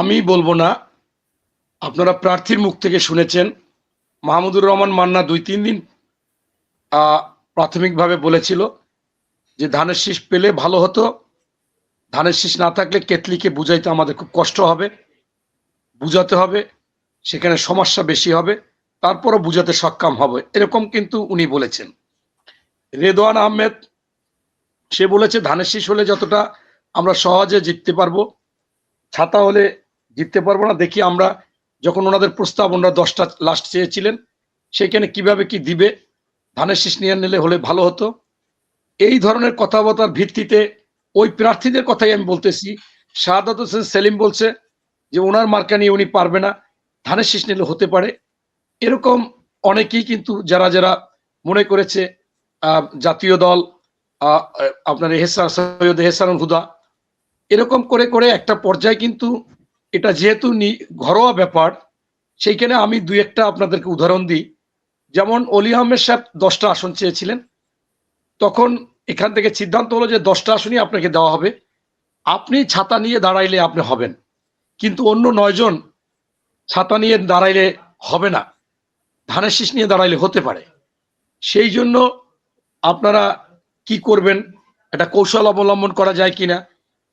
আমি বলবো না, আপনারা প্রার্থীর মুখ থেকে শুনেছেন। মাহমুদুর রহমান মান্না ২-৩ দিন প্রাথমিকভাবে বলেছিল যে ধানের শীষ পেলে ভালো হতো, ধানের শীষ না থাকলে কেতলিকে বুঝাইতে আমাদের খুব কষ্ট হবে, বুঝাতে হবে, সেখানে সমস্যা বেশি হবে, তারপরও বুঝাতে সক্ষম হবে, এরকম কিন্তু উনি বলেছেন। রেদওয়ান আহমেদ সে বলেছে ধানের শীষ হলে যতটা আমরা সহজে জিততে পারবো, ছাতা হলে জিততে পারবো না। দেখি আমরা যখন ওনাদের প্রস্তাব, ওনারা 10টা লাস্ট চেয়েছিলেন, সেখানে কিভাবে কি দিবে, ধানের শীষ নিয়ে নিলে হলে ভালো হতো। এই ধরনের কথাবার্তার ভিত্তিতে ওই প্রার্থীদের কথাই আমি বলতেছি। শাহাদাত হোসেন সেলিম বলছে যে ওনার মার্কা নিয়ে উনি পারবে না, ধানের শীষ নিলে হতে পারে। এরকম অনেকেই কিন্তু যারা যারা মনে করেছে জাতীয় দল, আপনার সৈয়দ এহসানুল হুদা, এরকম করে করে একটা পর্যায়ে কিন্তু এটা যেহেতু ঘরোয়া ব্যাপার, সেইখানে আমি 2-1টা আপনাদেরকে উদাহরণ দিই। যেমন অলি আহমেদ সাহেব 10টা আসন চেয়েছিলেন, তখন এখান থেকে সিদ্ধান্ত হলো যে 10টা আসনই আপনাকে দেওয়া হবে, আপনি ছাতা নিয়ে দাঁড়াইলে আপনি হবেন, কিন্তু অন্য 9 জন ছাতা নিয়ে দাঁড়াইলে হবে না, ধানের শীষ নিয়ে দাঁড়াইলে হতে পারে। সেই জন্য আপনারা কি করবেন, একটা কৌশল অবলম্বন করা যায় কিনা,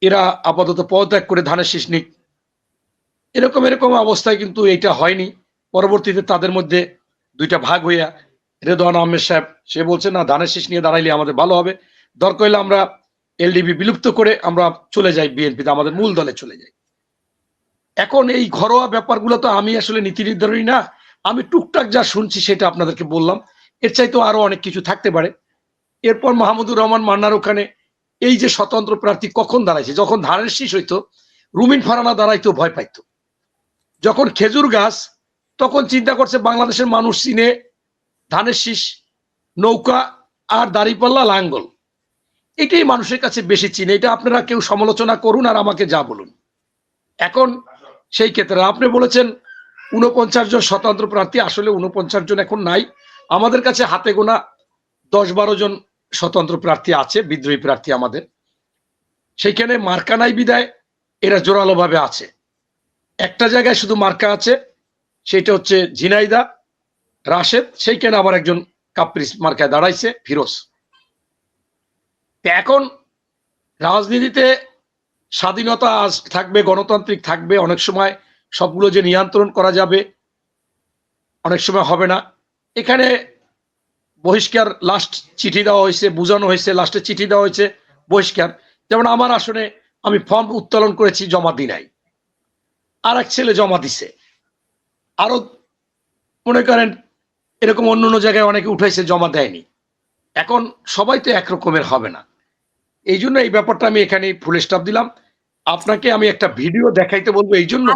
এরা আপাতত পদত্যাগ করে ধানের শীষ নিক, এরকম এরকম অবস্থায় কিন্তু এটা হয়নি। পরবর্তীতে তাদের মধ্যে 2টা ভাগ হইয়া রেদওয়ান আহমেদ সাহেব সে বলছে না, ধানের শীষ নিয়ে দাঁড়াইলে আমাদের ভালো হবে, দরকার হলে আমরা এলডিপি বিলুপ্ত করে আমরা চলে যাই বিএনপিতে, আমাদের মূল দলে চলে যাই। এখন এই ঘরোয়া ব্যাপারগুলো তো আমি আসলে নীতি নির্ধারণী না, আমি টুকটাক যা শুনছি সেটা আপনাদেরকে বললাম, এর চাইতে আরো অনেক কিছু থাকতে পারে। এরপর মাহমুদুর রহমান মান্নার ওখানে এই যে স্বতন্ত্র প্রার্থী কখন দাঁড়াইছে, যখন ধানের শীষ হইতো রুমিন ফারানা দাঁড়াইতো ভয় পাইতো, যখন খেজুর গাছ, তখন চিন্তা করছে বাংলাদেশের মানুষ চিনে ধানের শীষ, নৌকা আর দাঁড়িপাল্লা, লাঙ্গল, এটাই মানুষের কাছে বেশি চিনে। এটা আপনারা কেউ সমালোচনা করুন আর আমাকে যা বলুন। এখন সেই ক্ষেত্রে আপনি বলেছেন 49 জন স্বতন্ত্র প্রার্থী, আসলে 49 জন এখন নাই, আমাদের কাছে হাতে গোনা 10-12 জন স্বতন্ত্র প্রার্থী আছে, বিদ্রোহী প্রার্থী আমাদের। সেইখানে মার্কা নাই বিদায় এরা জোরালো ভাবে আছে। একটা জায়গায় শুধু মার্কা আছে, সেটা হচ্ছে ঝিনাইদা রাশেদ, সেইখানে আবার একজন কাপ্রিস মার্কায় দাঁড়াইছে, ফিরোজ। এখন রাজনীতিতে স্বাধীনতা আজ থাকবে, গণতান্ত্রিক থাকবে, অনেক সময় সবগুলো যে নিয়ন্ত্রণ করা যাবে অনেক সময় হবে না। এখানে বহিষ্কার লাস্ট চিঠি দেওয়া হয়েছে, বোঝানো হয়েছে, লাস্টে চিঠি দেওয়া হয়েছে বহিষ্কার। যেমন আমার আসনে আমি ফর্ম উত্তোলন করেছি, জমা দিই নাই, আর এক ছেলে জমা দিছে, আরো মনে করেন এরকম অন্য অন্য জায়গায় অনেকে উঠাইছে, জমা দেয়নি। এখন সবাই তো একরকমের হবে না, এই জন্য এই ব্যাপারটা আমি এখানে ফুল স্টপ দিলাম। আপনাকে আমি একটা ভিডিও দেখাইতে বলবো, এই জন্য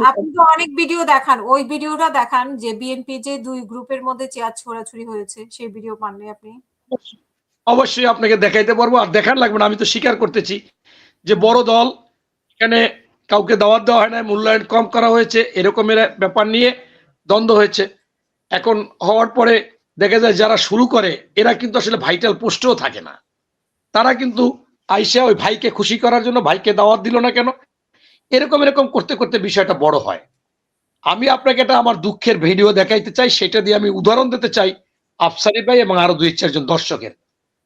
আপনি তো অনেক ভিডিও দেখান, ওই ভিডিওটা দেখান যে বিএনপি যে 2 গ্রুপের মধ্যে চেয়ার ছোড়াছুড়ি হয়েছে, সেই ভিডিও পাননি আপনি? অবশ্যই আপনাকে দেখাইতে পারবো, আর দেখান লাগবে না, আমি তো স্বীকার করতেছি যে বড় দল, এখানে কাউকে দাওয়াত দেওয়া হয় না, মূল্যায়ন কম করা হয়েছে, এরকমের ব্যাপার নিয়ে দ্বন্দ্ব হয়েছে। এখন হওয়ার পরে দেখা যায় যারা শুরু করে এরা কিন্তু আসলে ভাইটাল পোস্টেও থাকে না, তারা কিন্তু আইসা ওই ভাইকে খুশি করার জন্য ভাইকে দাওয়াত দিল না কেন, এরকম এরকম করতে করতে বিষয়টা বড় হয়। আমি আপনাকে এটা আমার দুঃখের ভিডিও দেখাইতে চাই, সেটা দিয়ে আমি উদাহরণ দিতে চাই আফসারি ভাই এবং আরো 2-4 জন দর্শকের।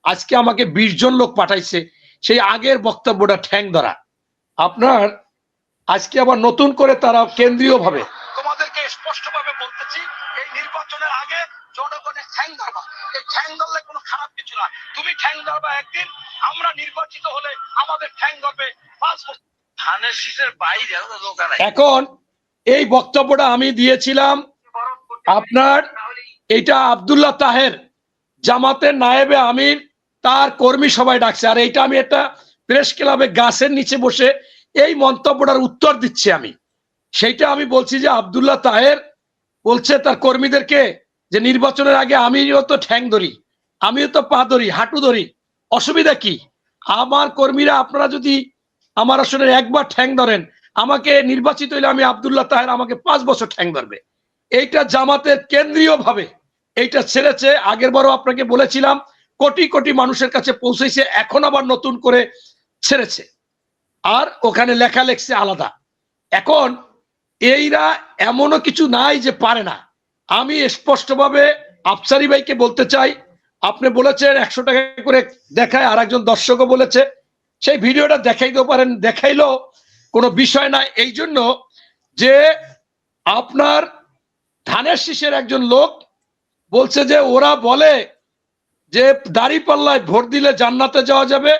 আজকে আমাকে 20 জন লোক পাঠাইছে সেই আগের বক্তব্যটা ঠ্যাং ধরা। আপনার আজকে আবার নতুন করে তারা কেন্দ্রীয় ভাবে তোমাদেরকে স্পষ্টভাবে বলতেছি, এই নির্বাচনের আগে জনগণের ঠ্যাং ধরবা, এই ঠ্যাং ধরলে কোনো খারাপ কিছু না, তুমি ঠ্যাং ধরবা একদিন, আমরা নির্বাচিত হলে আমাদের ঠ্যাং ধরবে 5 বছর। ধানের শীষের বাইরে এখন এই বক্তব্যটা আমি দিয়েছিলাম আপনার, এটা আব্দুল্লাহ তাহের জামাতের নায়েবে আমির তার কর্মী সবাই ডাকছে, আর এইটা আমি একটা প্রেস ক্লাবে গাছের নিচে বসে এই মন্তব্যটার উত্তর দিচ্ছি আমি। সেইটা আমি বলছি যে আব্দুল্লাহ তাহের বলছে তার কর্মীদেরকে যে নির্বাচনের আগে আমিও তো ঠ্যাং ধরি, আমিও তো পা ধরি, হাঁটু ধরি, অসুবিধা কি? আমার কর্মীরা আপনারা যদি আমার আসলে একবার ঠ্যাং ধরেন, আমাকে নির্বাচিত হইলে আমি আব্দুল্লাহ তাহের আমাকে 5 বছর ঠ্যাং ধরবে। এইটা জামাতের কেন্দ্রীয় ভাবে এইটা ছেড়েছে। আগের বারও আপনাকে বলেছিলাম কোটি কোটি মানুষের কাছে পৌঁছেছে, এখন আবার নতুন করে ছেড়েছে, আর ওখানে লেখা লেখছে আলাদা। এখন এইরা এমনও কিছু নাই যে পারে না। আমি স্পষ্টভাবে আফসারি ভাইকে বলতে চাই, আপনি বলেছেন 100 টাকা করে দেখায়, আর একজন দর্শকও বলেছে সেই ভিডিওটা দেখাইতেও পারেন, দেখাইলো কোনো বিষয় না। এই জন্য যে আপনার ধানের শীষের একজন লোক বলছে যে ওরা বলে যে দাঁড়িপাল্লায় ভোট দিলে জান্নাতে যাওয়া যাবে,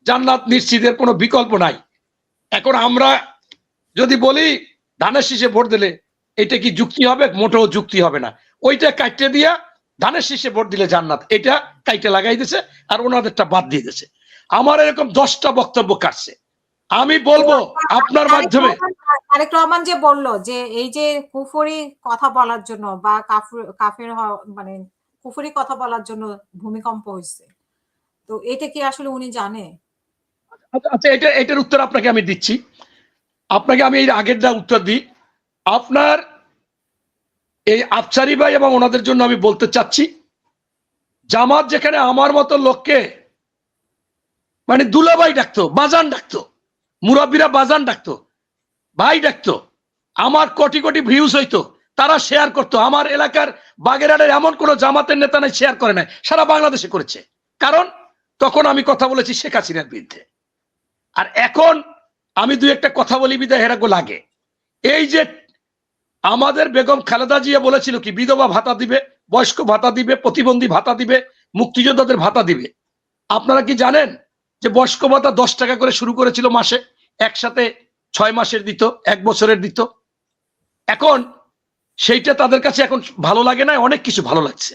জান্নাত নিশ্চিতের কোনো বিকল্প নাই। এখন আমরা যদি বলি ধানের শীষে ভোট দিলে, এটা কি যুক্তি হবে? মোটেও যুক্তি হবে না। ওইটা কাটতে দিয়া ধানের শীষে ভোট দিলে জান্নাত, এটা কাইটে লাগাই দিছে, আর ওনাদেরটা বাদ দিয়ে দিছে। আমার এরকম 10টা বক্তব্য কাটছে। আমি বলবো আপনার মাধ্যমে, তারেক রহমান যে বললো যে এই যে কুফরি কথা বলার জন্য বা কাফের মানে কুফরি কথা বলার জন্য ভূমিকম্প হয়েছে, তো এটা কি আসলে উনি জানে? আচ্ছা, এটার উত্তর আপনাকে আমি দিচ্ছি। আপনাকে আমি এই আগেরটা উত্তর দিই। আপনার এই আফসারি ভাই এবং ওনাদের জন্য আমি বলতে চাচ্ছি, জামাত যেখানে আমার মতো লোককে মানে দুলাভাই ডাকতো, বাজান ডাকতো, মুরাব্বিরা বাজান ডাকতো, ভাই ডাকতো, আমার কোটি কোটি ভিউজ হইতো, তারা শেয়ার করতো। আমার এলাকার বাগেরহাটের এমন কোন জামাতের নেতা নাই শেয়ার করে নাই, সারা বাংলাদেশে করেছে। কারণ তখন আমি কথা বলেছি শেখ হাসিনার বিরুদ্ধে। আর এখন আমি দুই একটা কথা বলি বিদায় হেরাগো লাগে। এই যে আমাদের বেগম খালেদা জিয়া বলেছিল কি বিধবা ভাতা দিবে, বয়স্ক ভাতা দিবে, প্রতিবন্ধী ভাতা দিবে, মুক্তিযোদ্ধাদের ভাতা দিবে। আপনারা কি জানেন যে বয়স্ক ভাতা 10 টাকা করে শুরু করেছিল মাসে, একসাথে 6 মাসের দিত, 1 বছরের দিত। এখন সেইটা তাদের কাছে এখন ভালো লাগে না, অনেক কিছু ভালো লাগছে।